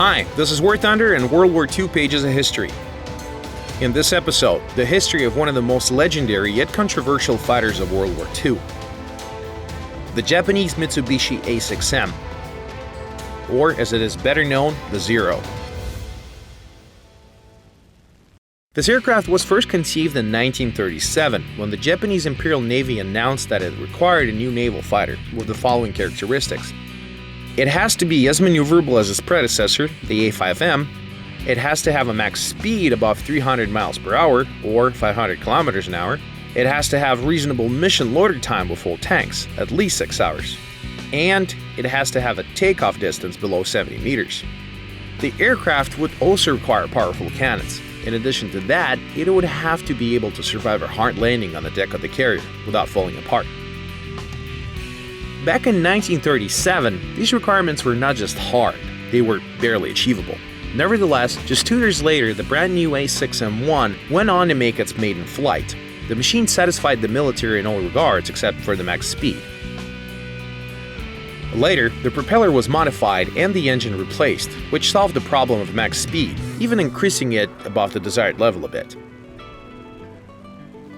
Hi, this is War Thunder and World War II Pages of History. In this episode, the history of one of the most legendary yet controversial fighters of World War II. The Japanese Mitsubishi A6M, or as it is better known, the Zero. This aircraft was first conceived in 1937 when the Japanese Imperial Navy announced that it required a new naval fighter with the following characteristics. It has to be as maneuverable as its predecessor, the A6M. It has to have a max speed above 300 miles per hour, or 500 kilometers an hour. It has to have reasonable mission loader time with full tanks, at least 6 hours. And it has to have a takeoff distance below 70 meters. The aircraft would also require powerful cannons. In addition to that, it would have to be able to survive a hard landing on the deck of the carrier without falling apart. Back in 1937, these requirements were not just hard, they were barely achievable. Nevertheless, just 2 years later, the brand new A6M-1 went on to make its maiden flight. The machine satisfied the military in all regards except for the max speed. Later, the propeller was modified and the engine replaced, which solved the problem of max speed, even increasing it above the desired level a bit.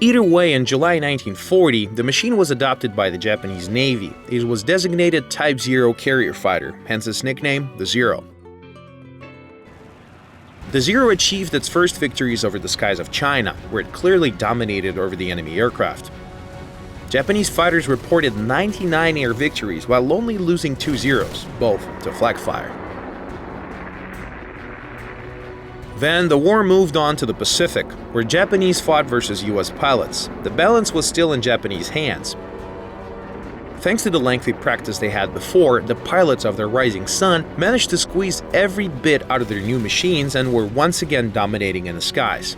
Either way, in July 1940, the machine was adopted by the Japanese Navy. It was designated Type 0 carrier fighter, hence its nickname, the Zero. The Zero achieved its first victories over the skies of China, where it clearly dominated over the enemy aircraft. Japanese fighters reported 99 air victories while only losing 2 Zeros, both to flak fire. Then the war moved on to the Pacific, where Japanese fought versus US pilots. The balance was still in Japanese hands. Thanks to the lengthy practice they had before, the pilots of their Rising Sun managed to squeeze every bit out of their new machines and were once again dominating in the skies.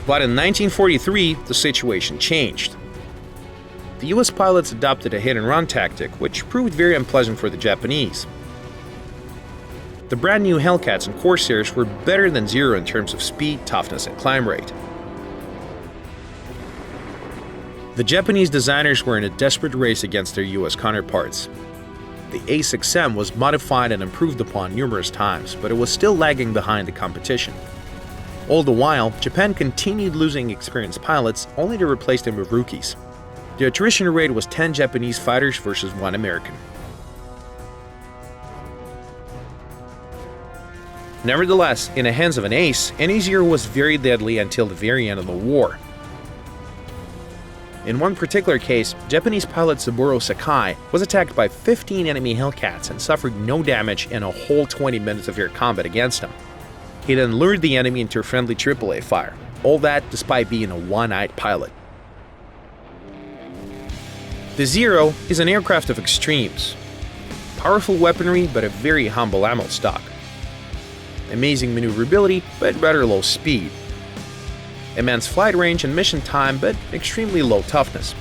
But in 1943, the situation changed. The US pilots adopted a hit-and-run tactic, which proved very unpleasant for the Japanese. The brand new Hellcats and Corsairs were better than Zero in terms of speed, toughness, and climb rate. The Japanese designers were in a desperate race against their US counterparts. The A6M was modified and improved upon numerous times, but it was still lagging behind the competition. All the while, Japan continued losing experienced pilots, only to replace them with rookies. The attrition rate was 10 Japanese fighters versus 1 American. Nevertheless, in the hands of an ace, any Zero was very deadly until the very end of the war. In one particular case, Japanese pilot Saburo Sakai was attacked by 15 enemy Hellcats and suffered no damage in a whole 20 minutes of air combat against them. He then lured the enemy into a friendly AAA fire, all that despite being a one-eyed pilot. The Zero is an aircraft of extremes. Powerful weaponry, but a very humble ammo stock. Amazing maneuverability, but rather low speed. Immense flight range and mission time, but extremely low toughness.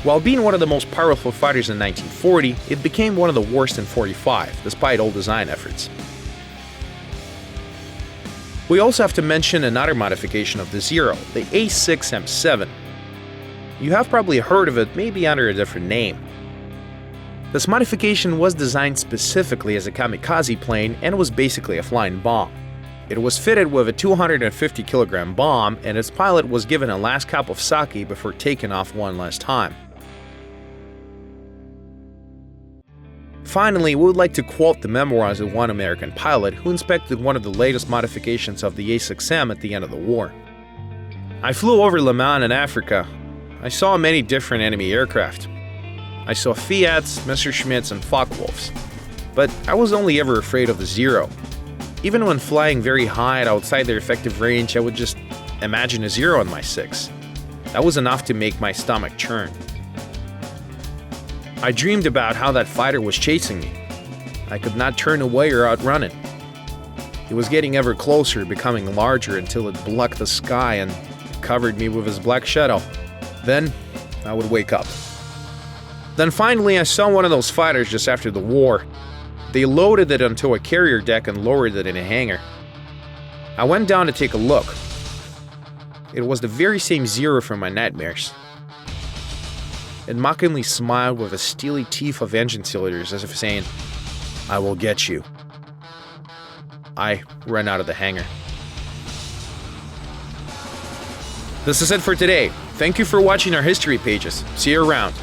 While being one of the most powerful fighters in 1940, it became one of the worst in 45, despite all design efforts. We also have to mention another modification of the Zero, the A6M7. You have probably heard of it, maybe under a different name. This modification was designed specifically as a kamikaze plane and was basically a flying bomb. It was fitted with a 250-kilogram bomb, and its pilot was given a last cup of sake before taking off one last time. Finally, we would like to quote the memoirs of one American pilot who inspected one of the latest modifications of the A6M at the end of the war. "I flew over Le Mans in Africa. I saw many different enemy aircraft. I saw Fiats, Messerschmitts, and Focke-Wulfs. But I was only ever afraid of the Zero. Even when flying very high and outside their effective range, I would just imagine a Zero on my 6. That was enough to make my stomach churn. I dreamed about how that fighter was chasing me. I could not turn away or outrun it. It was getting ever closer, becoming larger until it blocked the sky and covered me with its black shadow. Then I would wake up. Then finally I saw one of those fighters just after the war. They loaded it onto a carrier deck and lowered it in a hangar. I went down to take a look. It was the very same Zero from my nightmares. It mockingly smiled with a steely teeth of engine cylinders as if saying, I will get you. I ran out of the hangar. This is it for today. Thank you for watching our history pages. See you around.